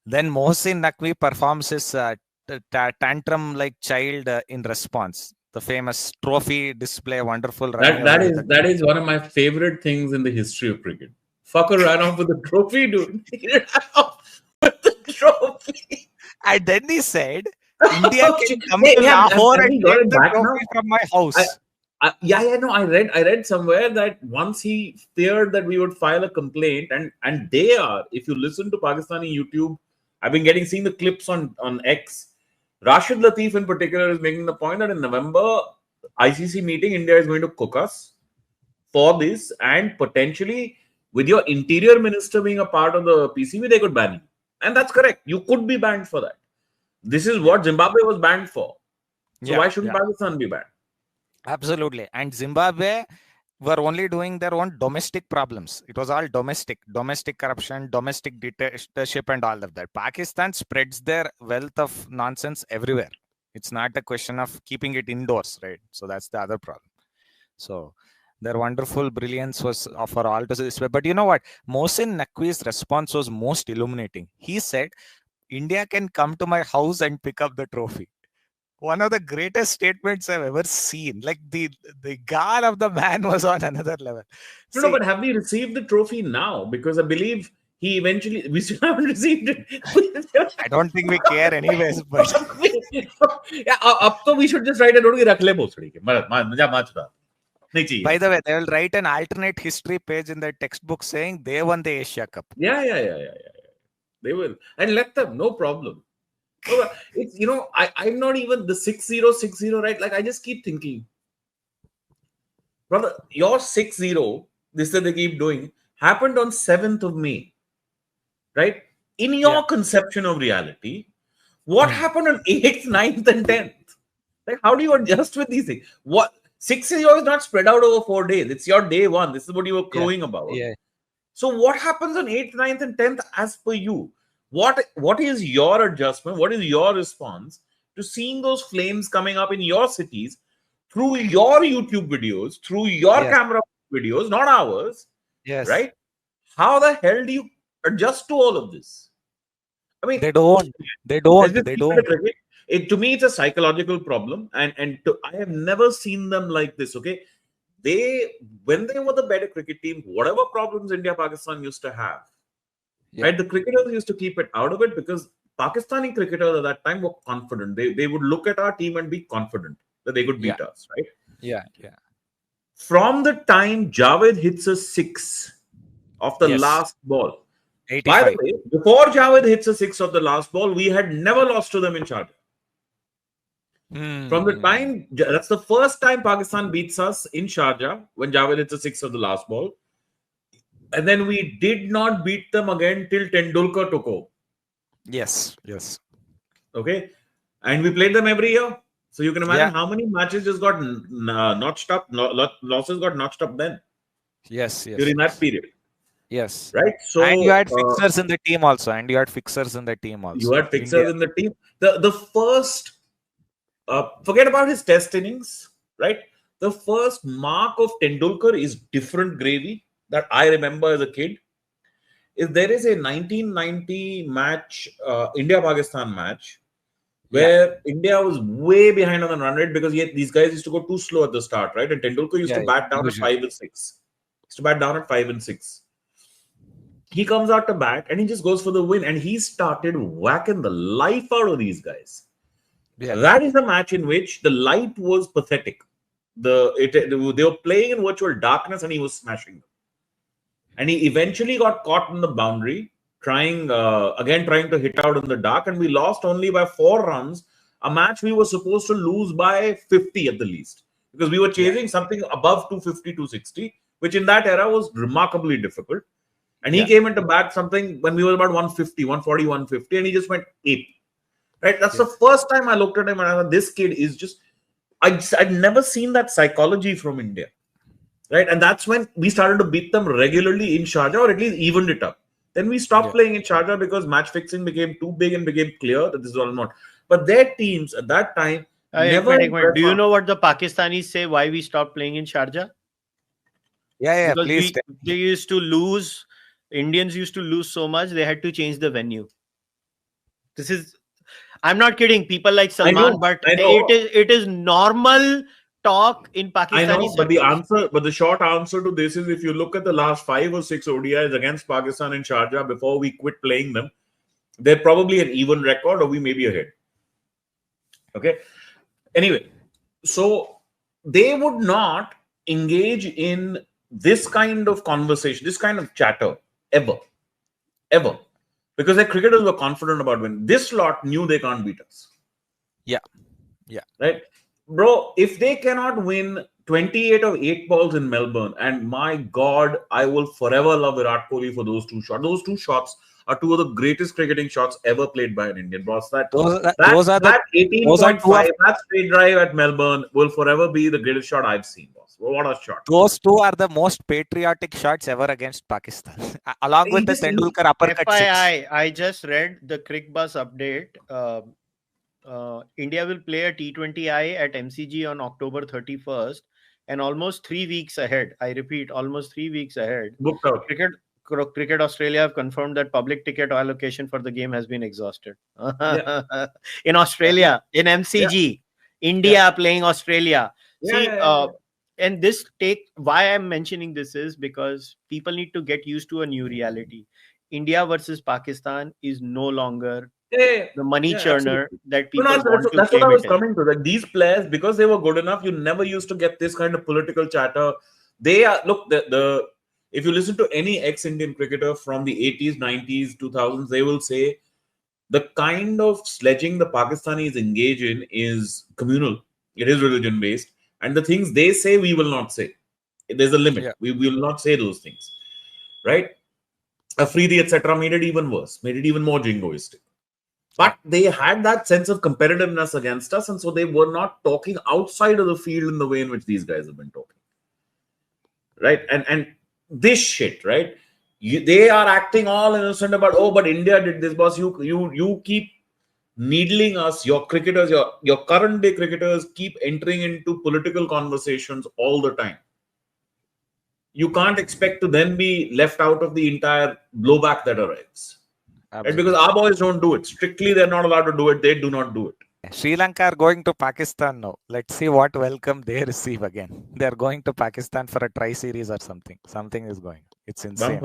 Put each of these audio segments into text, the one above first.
Then Mohsin Naqvi performs his tantrum-like child in response. The famous trophy display, wonderful running away with That is one of my favorite things in the history of cricket. Fucker ran off with the trophy, dude. He ran off with the trophy. And then he said, India Oh, can shit. come Hey, to Lahore have and we got take it the back trophy now? from my house. No. I read somewhere that once he feared that we would file a complaint, and they are. If you listen to Pakistani YouTube, I've been seeing the clips on X. Rashid Latif in particular is making the point that in November ICC meeting, India is going to cook us for this, and potentially with your interior minister being a part of the PCB, they could ban you. And that's correct. You could be banned for that. This is what Zimbabwe was banned for. So why shouldn't Pakistan be banned? Absolutely. And Zimbabwe were only doing their own domestic problems. It was all domestic corruption, domestic dictatorship, and all of that. Pakistan spreads their wealth of nonsense everywhere. It's not a question of keeping it indoors, right? So that's the other problem. So their wonderful brilliance was for all to this way. But you know what? Mohsin Naqvi's response was most illuminating. He said, India can come to my house and pick up the trophy. One of the greatest statements I've ever seen. Like the gall of the man was on another level. No, but have we received the trophy now? Because I believe we still haven't received it. I don't think we care anyways. But up to we should just write a note. Rakh le bosri ke. By the way, they will write an alternate history page in their textbook saying they won the Asia Cup. Yeah. They will, and let them. No problem. It's I'm not even the 6-0, right? Like I just keep thinking, brother, your 6-0, this that they keep doing, happened on 7th of May, right? In your conception of reality, what happened on 8th, 9th, and 10th? Like, how do you adjust with these things? What 6-0 is not spread out over 4 days. It's your day one. This is what you were crowing about. Yeah. So what happens on 8th, 9th, and 10th as per you? What is your adjustment? What is your response to seeing those flames coming up in your cities through your YouTube videos, through your camera videos, not ours? Yes. Right? How the hell do you adjust to all of this? I mean, they don't. To me, it's a psychological problem, and I have never seen them like this. Okay, when they were the better cricket team, whatever problems India-Pakistan used to have, right? The cricketers used to keep it out of it because Pakistani cricketers at that time were confident. They would look at our team and be confident that they could beat us, right? Yeah. From the time Javed hits a 6 of the last ball. 85. By the way, before Javed hits a 6 of the last ball, we had never lost to them in Sharjah. From the time, that's the first time Pakistan beats us in Sharjah when Javed hits a 6 of the last ball. And then we did not beat them again till Tendulkar took over. Yes. Okay. And we played them every year. So you can imagine how many matches just got notched up, losses got notched up then. Yes. During that period. Yes. Right. So, and you had fixers in the team also. You had fixers in the team. The first, forget about his test innings, right? The first mark of Tendulkar is different gravy that I remember as a kid. Is there is a 1990 match, India-Pakistan match, where India was way behind on the run rate because these guys used to go too slow at the start, right? And Tendulkar used to bat down at 5 and 6. He comes out to bat and he just goes for the win, and he started whacking the life out of these guys. That is a match in which the light was pathetic. They were playing in virtual darkness and he was smashing them. And he eventually got caught in the boundary, trying to hit out in the dark, and we lost only by 4 runs. A match we were supposed to lose by 50 at the least, because we were chasing something above 250, 260, which in that era was remarkably difficult. And he came into bat something when we were about 150, 140, 150, and he just went ape. Right? That's the first time I looked at him and I thought, this kid is just... I'd never seen that psychology from India. Right? And that's when we started to beat them regularly in Sharjah, or at least evened it up. Then we stopped playing in Sharjah because match fixing became too big and became clear that this is all not. But their teams at that time never... Do you know what the Pakistanis say why we stopped playing in Sharjah? Yeah, because please. They used to lose... Indians used to lose so much, they had to change the venue. This is, I'm not kidding. People like I know, Salman, but I know. it is normal talk in I Pakistani know, but circles. the short answer to this is if you look at the last 5 or 6 ODIs against Pakistan in Sharjah before we quit playing them, they're probably an even record or we may be ahead. Okay. Anyway, so they would not engage in this kind of conversation, this kind of chatter ever, because their cricketers were confident about winning. This lot knew they can't beat us. Yeah. Right, bro. If they cannot win 28 of 8 balls in Melbourne, and my God, I will forever love Virat Kohli for those 2 shots. Those 2 shots are 2 of the greatest cricketing shots ever played by an Indian. Boss, that Those are 18.5, that straight drive at Melbourne will forever be the greatest shot I've seen, boss. What a shot! Those 2 are the most patriotic shots ever against Pakistan, along with the Tendulkar uppercut FYI, 6. I just read the Crick Bus update. India will play a T20I at MCG on October 31st, and almost 3 weeks ahead. I repeat, almost 3 weeks ahead. Booked out. Cricket Australia have confirmed that public ticket allocation for the game has been exhausted. In Australia, in MCG, India playing Australia. And this why I'm mentioning this is because people need to get used to a new reality. India versus Pakistan is no longer the money churner Absolutely. that people want to that's what I claim was it coming to. Like these players, because they were good enough, you never used to get this kind of political chatter. They are the if you listen to any ex-Indian cricketer from the 80s, 90s, 2000s, they will say the kind of sledging the Pakistanis engage in is communal. It is religion based, and the things they say we will not say. There's a limit. Yeah. We will not say those things, right? Afridi, etc., made it even worse, made it even more jingoistic. But they had that sense of competitiveness against us, and so they were not talking outside of the field in the way in which these guys have been talking, right? And this shit, right? They are acting all innocent about, oh, but India did this, boss. You keep needling us. Your cricketers, your current day cricketers, keep entering into political conversations all the time. You can't expect to then be left out of the entire blowback that arrives. Right? Because our boys don't do it. Strictly, they're not allowed to do it. They do not do it. Sri Lanka are going to Pakistan now. Let's see what welcome they receive again. They're going to Pakistan for a tri-series or something. Something is going. It's insane.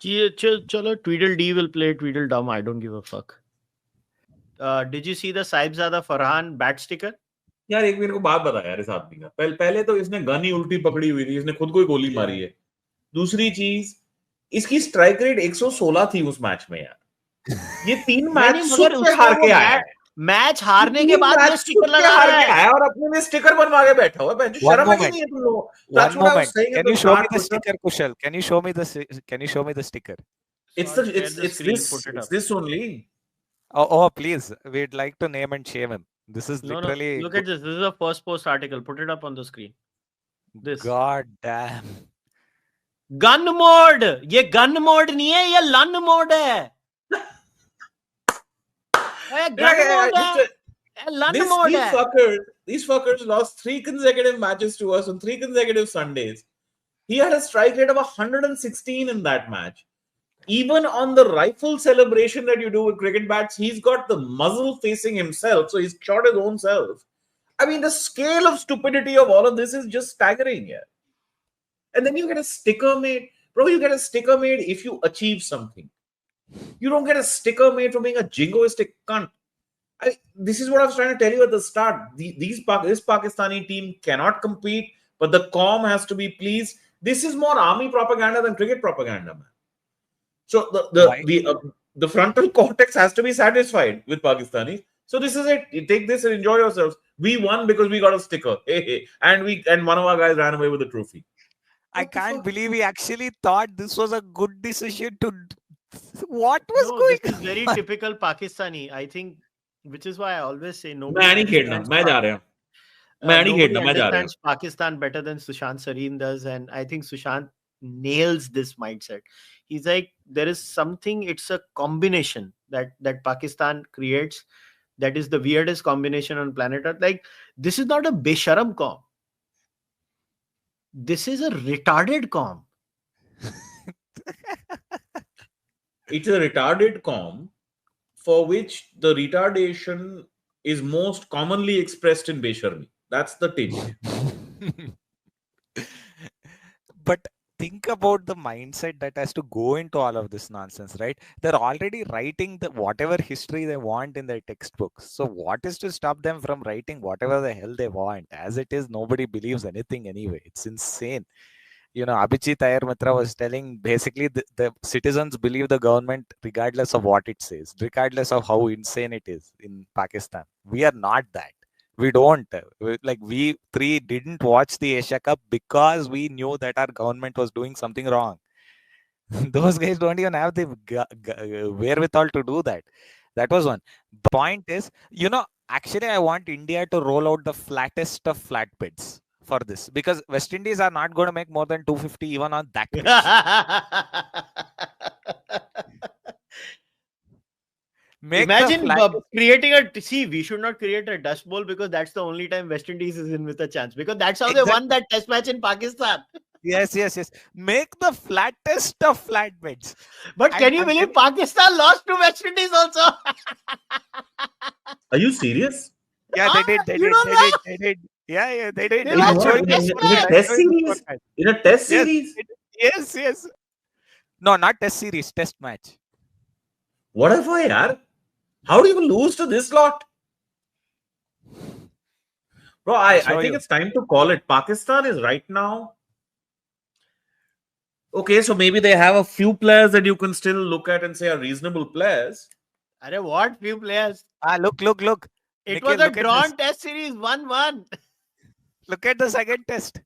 Chalo, Tweedledee will play Tweedledum. I don't give a fuck. Did you see the Saibzada Farhan bat sticker? यार एक मेरे को बात बता यार इस आदमी का पहले तो इसने गन ही उल्टी पकड़ी हुई थी इसने खुद को ही गोली मारी है दूसरी चीज इसकी स्ट्राइक रेट 116 थी उस मैच में यार ये 3 मैच से हार के आया है मैच हारने के बाद ये स्टिकर लगा रहा है और अपने में स्टिकर बनवा के बैठा हुआ है शर्म नहीं है तुम लोग One moment. Can you show me the sticker, Kushal? Can you show me the sticker? It's this only. Oh, please. We'd like to name and shame him. This is literally. No. Look at this. This is a first post article. Put it up on the screen. This. God damn. Gun mode. ये gun mode नहीं है, ये lun mode है. These fuckers lost 3 consecutive matches to us on 3 consecutive Sundays. He had a strike rate of 116 in that match. Even on the rifle celebration that you do with cricket bats, he's got the muzzle facing himself, so he's shot his own self. I mean, the scale of stupidity of all of this is just staggering here. And then you get a sticker made. Bro, you get a sticker made if you achieve something. You don't get a sticker made for being a jingoistic cunt. This is what I was trying to tell you at the start. This Pakistani team cannot compete, but the comm has to be pleased. This is more army propaganda than cricket propaganda, man. So the frontal cortex has to be satisfied with Pakistanis. So this is it. You take this and enjoy yourselves. We won because we got a sticker. And one of our guys ran away with the trophy. I can't believe he actually thought this was a good decision to. What was going on? This is very typical Pakistani. I think, which is why I always say nobody understands Pakistan better than Sushant Sareen does, and I think Sushant nails this mindset. He's like, there is something, it's a combination that Pakistan creates that is the weirdest combination on planet Earth. Like, this is not a besharam comm. This is a retarded comm. It's a retarded comm for which the retardation is most commonly expressed in Besharmi. That's the tinge. But think about the mindset that has to go into all of this nonsense, right? They're already writing the whatever history they want in their textbooks. So what is to stop them from writing whatever the hell they want? As it is, nobody believes anything anyway. It's insane. Abhijit Iyer Mitra was telling basically the citizens believe the government regardless of what it says, regardless of how insane it is in Pakistan. We are not that. We don't. We three didn't watch the Asia Cup because we knew that our government was doing something wrong. Those guys don't even have the wherewithal to do that. That was one. Point is, actually, I want India to roll out the flattest of flatbeds for this because West Indies are not going to make more than 250 even on that pitch. Imagine creating we should not create a dust bowl because that's the only time West Indies is in with a chance because that's how they won that test match in Pakistan. Yes. Make the flattest of flatbeds. But can you believe Pakistan lost to West Indies also? Are you serious? Yeah, they did. They did. Yeah, they did. In a test series? In a test series? Yes. No, not test series, test match. What if I are? How do you lose to this lot? Bro, I think it's time to call it. Pakistan is right now. Okay, so maybe they have a few players that you can still look at and say are reasonable players. What few players? Look. It was a drawn test series, 1-1. Look at the second test.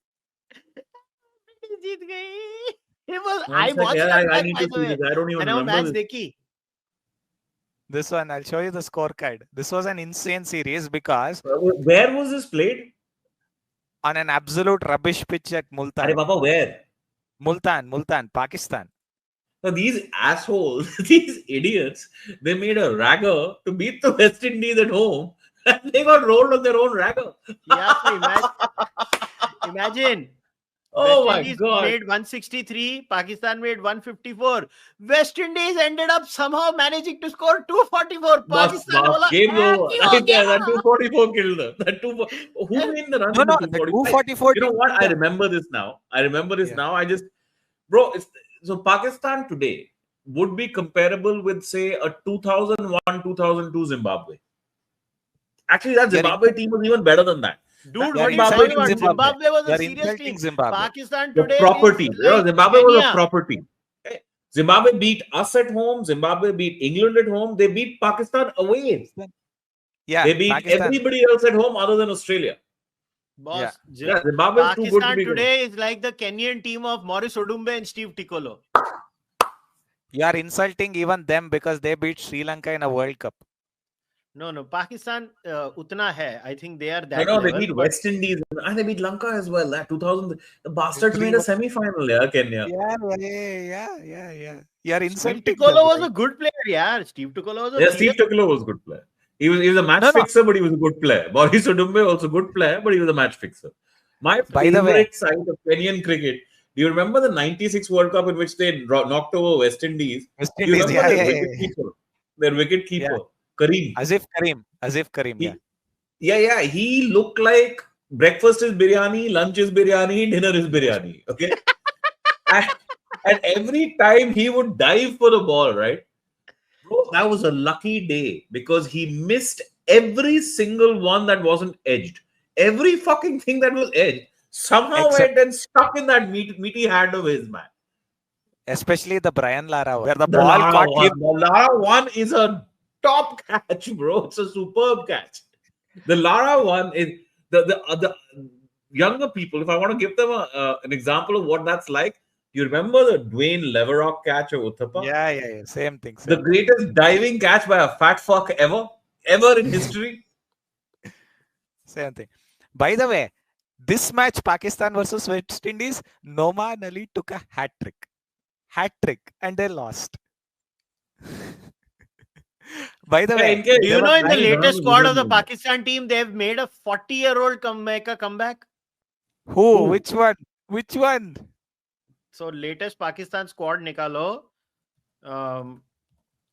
It was. I watched that I need to see this. I don't even remember this. This one, I'll show you the scorecard. This was an insane series because... Where was this played? On an absolute rubbish pitch at Multan. Arey Baba, where? Multan, Pakistan. So these assholes, these idiots, they made a ragger to beat the West Indies at home and they got rolled on their own ragger. Yeah, so imagine. Oh West my Indies God. made 163, Pakistan made 154. West Indies ended up somehow managing to score 244. Pakistan game over. That 244 killed them. Who made the run? No, the 244. You know what? I remember this now. Bro, so Pakistan today would be comparable with, say, a 2001-2002 Zimbabwe. Actually, that Zimbabwe team was even better than that. Dude, what are you talking about? Zimbabwe was a serious team. Pakistan today Zimbabwe was a property. Zimbabwe beat us at home. Zimbabwe beat England at home. They beat Pakistan away. Yeah, they beat everybody else at home other than Australia. Boss, Zimbabwe is too good to be today is like the Kenyan team of Maurice Odumbe and Steve Tikolo. You are insulting even them because they beat Sri Lanka in a World Cup. No, Pakistan, utna hai. I think they are that. No, they beat West Indies and they beat Lanka as well. 2000, the bastards made a semi-final. Kenya. Yeah. You are insulting. Steve Tikolo was a good player. Yeah, Steve Tikolo was a Steve Tikolo was a good player. He was a match fixer, but he was a good player. Maurice Odumbe also a good player, but he was a match fixer. My favorite side of Kenyan cricket. Do you remember the '96 World Cup in which they knocked over West Indies? Their wicket keeper. Kareem. Asif Kareem. Yeah. He looked like breakfast is biryani, lunch is biryani, dinner is biryani. Okay. and every time he would dive for the ball, right? Bro, that was a lucky day because he missed every single one that wasn't edged. Every fucking thing that was edged somehow went and stuck in that meaty hand of his, man. Especially the Brian Lara, where the ball caught him. The Lara one is a top catch, bro. It's a superb catch. The Lara one is the younger people. If I want to give them an example of what that's like, you remember the Dwayne Leverock catch of Uthappa? Yeah. Same thing. The greatest diving catch by a fat fuck ever in history. Same thing. By the way, this match, Pakistan versus West Indies, Noman Ali took a hat trick, and they lost. By the way, do you know in the latest squad of the Pakistan team, they've made a 40-year-old make a comeback? Who? Which one? So latest Pakistan squad nikalo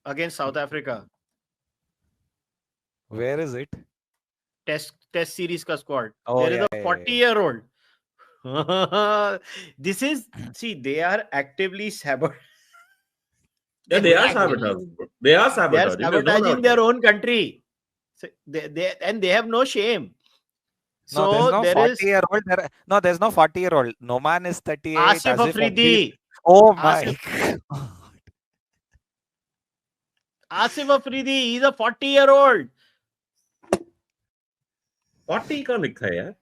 against South Africa. Where is it? Test series ka squad. Oh, There is yeah, a yeah, 40-year-old. This is, see, they are actively sabotaging. Yeah, they are sabotaging. They are sabotaging. They are There's no doubt sabotaging their about it. own country. So they have no shame. No, there's So no there is 40-year-old. No, there's no 40-year-old. Noman is 38. Asif Asif Afridi. Oh my Asif- God. Asif Afridi, he's a 40-year-old. 40 का लिखा है यार.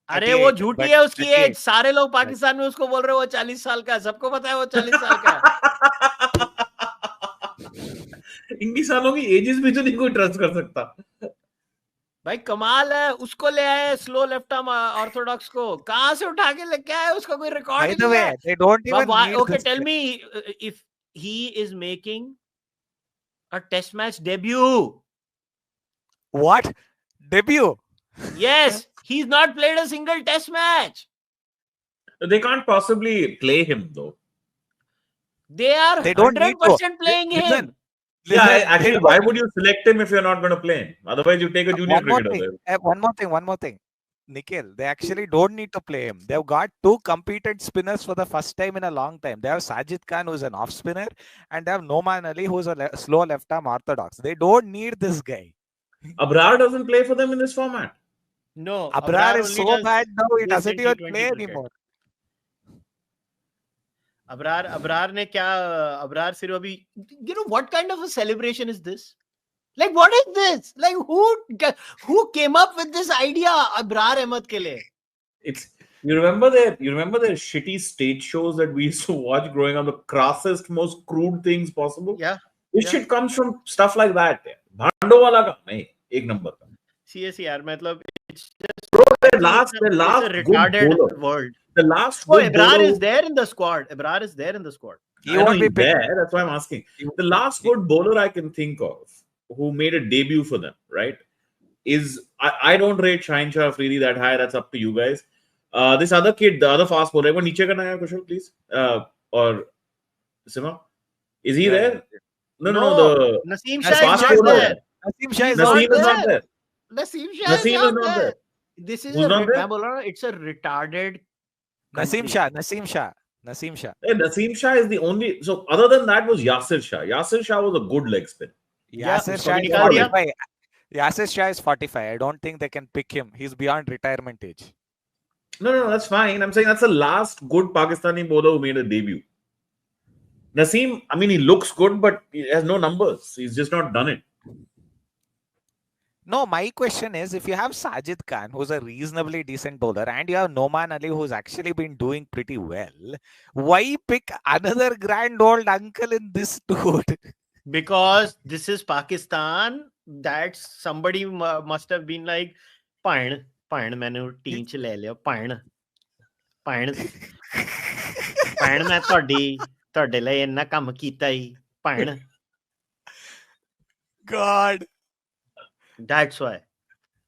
अरे वो 38, झूठी but है उसकी 38. As. सारे लोग पाकिस्तान में उसको बोल रहे हैं वो 40 साल का है. सबको पता है वो 40 साल का है. इनकी सालों की एजेस भी तो नहीं कोई ट्रस्ट कर सकता. भाई कमाल है. उसको ले आए स्लो लेफ्ट आर्म ऑर्थोडॉक्स को. कहां से उठा के लेके आए? उसका कोई रिकॉर्ड By ही the नहीं है. way, they don't even need Okay, this. tell me if he is making a test match debut. What? Debut? Yes, he's not played a single test match. They can't possibly play him though. They are They don't need 100% to. playing Listen, him. Yeah, listen, actually, they why don't- would you select him if you're not going to play him? Otherwise, you take a junior one more cricketer thing. there. One more thing. Nikhil, they actually don't need to play him. They've got two competent spinners for the first time in a long time. They have Sajid Khan, who's an off spinner, and they have Noman Ali, who's a slow left arm orthodox. They don't need this guy. Abrar doesn't play for them in this format. No, Abrar is only so does bad now, he this doesn't in even T20 play cricket. anymore. Abrar ने क्या? Abrar सिर्फ अभी, you know what kind of a celebration is this? Like what is this? Like who came up with this idea? Abrar Ahmed के लिए. It's you remember their shitty stage shows that we used to watch growing up, the crassest, most crude things possible. Yeah. This shit comes from stuff like that. भांडो वाला का नहीं, एक number का. Seriously यार, मतलब it's just Bro, their it's last a good retarded bowler. world. The last Oh, good Abrar bowler. is there in the squad. Abrar is there in the squad. He I know won't be he's picked. there. That's why I'm asking. The last good bowler I can think of who made a debut for them, right, is I don't rate Shaheen Shah Afridi that high. That's up to you guys. This other kid, the other fast bowler, everyone niche karna hai, Kushal, please. Or Sima, is he there? No. The Naseem Naseem Shah is fast not bowler. there. Naseem Shah He's is not Naseem is not there. Naseem Shah Naseem is not there. This is Who's not there? it's a retarded Naseem country. Shah. Hey, Naseem Shah is the only. So other than that was Yasir Shah. Yasir Shah was a good leg spin. Yasir उसको Shah भी is निकाल दिया. 45. Yasir Shah is 45. I don't think they can pick him. He's beyond retirement age. No, that's fine. I'm saying that's the last good Pakistani bowler who made a debut. Naseem, I mean, he looks good, but he has no numbers. He's just not done it. No, my question is, if you have Sajid Khan, who's a reasonably decent bowler, and you have Noman Ali, who's actually been doing pretty well, why pick another grand old uncle in this dude? Because this is Pakistan. That somebody must have been like, Pain मैंने team च ले लिया. Pain मैं ਤੁਹਾਡੇ ਲਈ ਇੰਨਾ ਕੰਮ ਕੀਤਾ ਹੀ. Pain. God. That's why.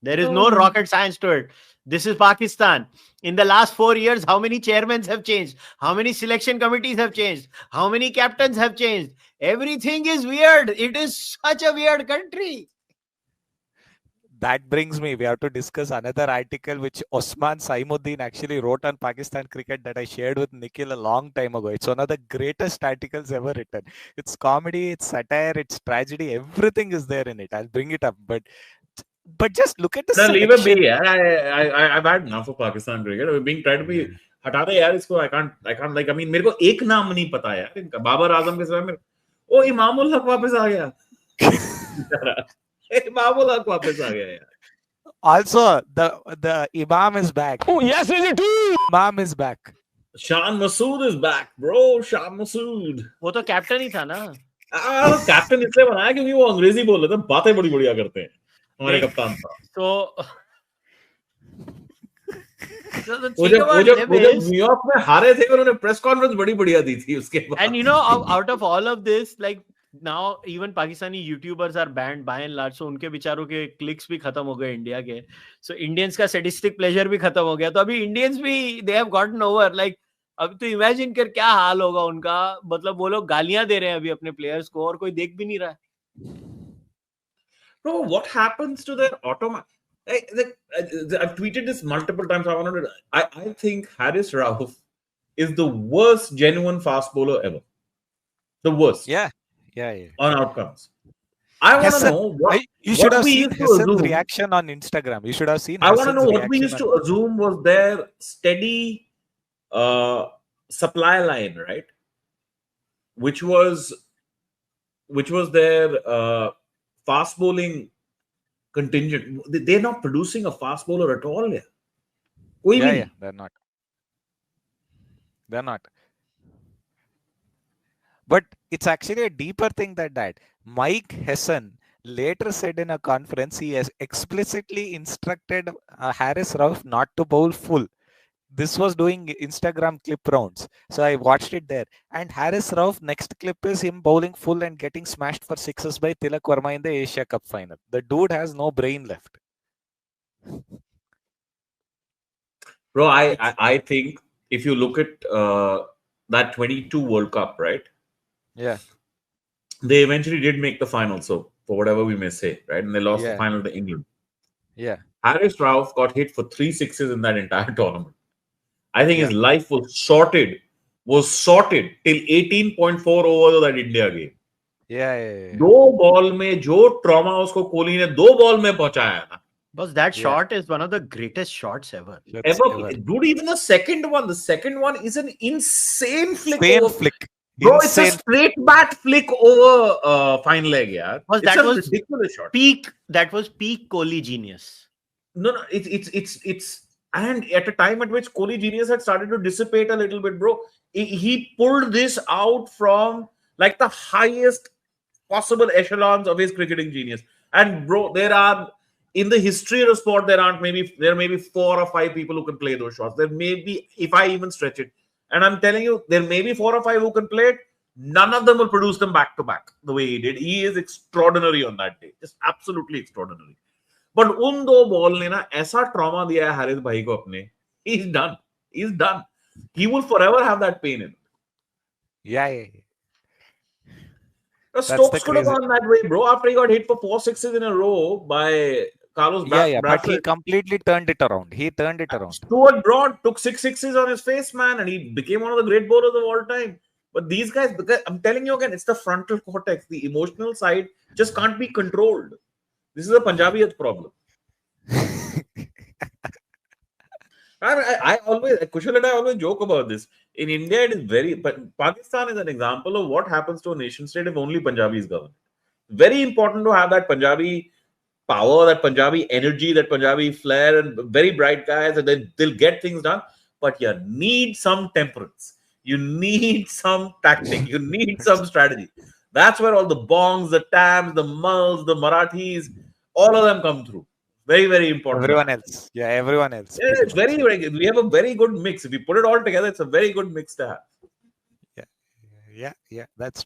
There is no rocket science to it. This is Pakistan. In the last 4 years, how many chairmen have changed? How many selection committees have changed? How many captains have changed? Everything is weird. It is such a weird country. That brings me, we have to discuss another article which Osman Saimuddin actually wrote on Pakistan cricket that I shared with Nikhil a long time ago. It's one of the greatest articles ever written. It's comedy, it's satire, it's tragedy, everything is there in it. I'll bring it up, but just look at the Leave it selection. be. I've had enough of Pakistan cricket. We're being tried to be. हटा दे यार इसको. I can't like. I mean, मेरे को एक नाम नहीं पता यार इनका. बाबर आजम के समय में. ओ इमामुल हक वापस आ गया. इमामुल हक वापस आ गया यार. Also, the Imam is back. Oh yes, is it too? Imam is back. Shan Masood is back, bro. Shan Masood. वो तो कैप्टन ही था ना. कैप्टन इसलिए बनाया क्योंकि वो अंग्रेजी बोल रहे थे. बातें बड़ी बढ़िया करते हैं. हमारे कप्तान था. वो जब न्यूयॉर्क में हारे थे उन्होंने प्रेस कॉन्फ्रेंस बड़ी बढ़िया दी थी उसके बाद. And you know, out of all of this, like now even Pakistani YouTubers are banned by and large. So उनके बेचारों के क्लिक्स भी खत्म हो गए इंडिया के. So Indians का sadistic pleasure भी खत्म हो गया. तो अभी Indians भी they have gotten over. Like अब तो इमेजिन कर क्या हाल होगा उनका. मतलब वो लोग गालियां दे रहे हैं अभी अपने प्लेयर्स को और कोई देख भी नहीं रहा है. Bro, what happens to their automatic? I've tweeted this multiple times. I think Haris Rauf is the worst genuine fast bowler ever. The worst. Yeah. On outcomes. I want to know you should have we seen used to Hassan's assume. reaction on Instagram. You should have seen. I want to know Hassan's what we used reaction to assume was their steady supply line, right? Which was their fast bowling contingent. They're not producing a fast bowler at all. Yeah, they're not. But it's actually a deeper thing than that. Mike Hesson later said in a conference he has explicitly instructed Haris Rauf not to bowl full. This was doing Instagram clip rounds. So I watched it there. And Haris Rauf, next clip is him bowling full and getting smashed for sixes by Tilak Verma in the Asia Cup final. The dude has no brain left. Bro, I think if you look at that 22 World Cup, right? Yeah. They eventually did make the final, so for whatever we may say, right? And they lost the final to England. Yeah. Haris Rauf got hit for 3 sixes in that entire tournament. I think his life was sorted till 18.4 overs of that India game. Yeah. 2 ball mein jo trauma usko Kohli ne 2 ball mein pahunchaya na. Because that shot is one of the greatest shots ever. Dude, even the second one is an insane flick. Bro, it's a straight bat flick over fine leg, yeah. That was ridiculous shot. That was peak Kohli genius. No, it's and at a time at which Kohli genius had started to dissipate a little bit, bro. He pulled this out from like the highest possible echelons of his cricketing genius. And bro, there are in the history of the sport, there may be 4 or 5 people who can play those shots. There may be, if I even stretch it. And I'm telling you, there may be 4 or 5 who can play it. None of them will produce them back to back the way he did. He is extraordinary on that day. Just absolutely extraordinary. But उन 2 ball ने ना ऐसा trauma दिया है हारिस भाई को अपने. He's done. He will forever have that pain in it. Yeah. Stokes could have gone that way, bro. After he got hit for 4 sixes in a row by Carlos Bradford. But he completely turned it around. Stuart Broad took 6 sixes on his face, man, and he became one of the great bowlers of all time. But these guys, because I'm telling you again, it's the frontal cortex. The emotional side just can't be controlled. This is a Punjabiyat problem. Kushal and I always joke about this. In India, it is but Pakistan is an example of what happens to a nation state if only Punjabis govern. Very important to have that Punjabi power, that Punjabi energy, that Punjabi flair, and very bright guys, and then they'll get things done. But you need some temperance. You need some tactic. You need some strategy. That's where all the Bongs, the Tams, the Mulls, the Marathis, all of them come through. Very, very important. Everyone else. Yeah, it's very, we have a very good mix. If we put it all together, it's a very good mix to have. Yeah, that's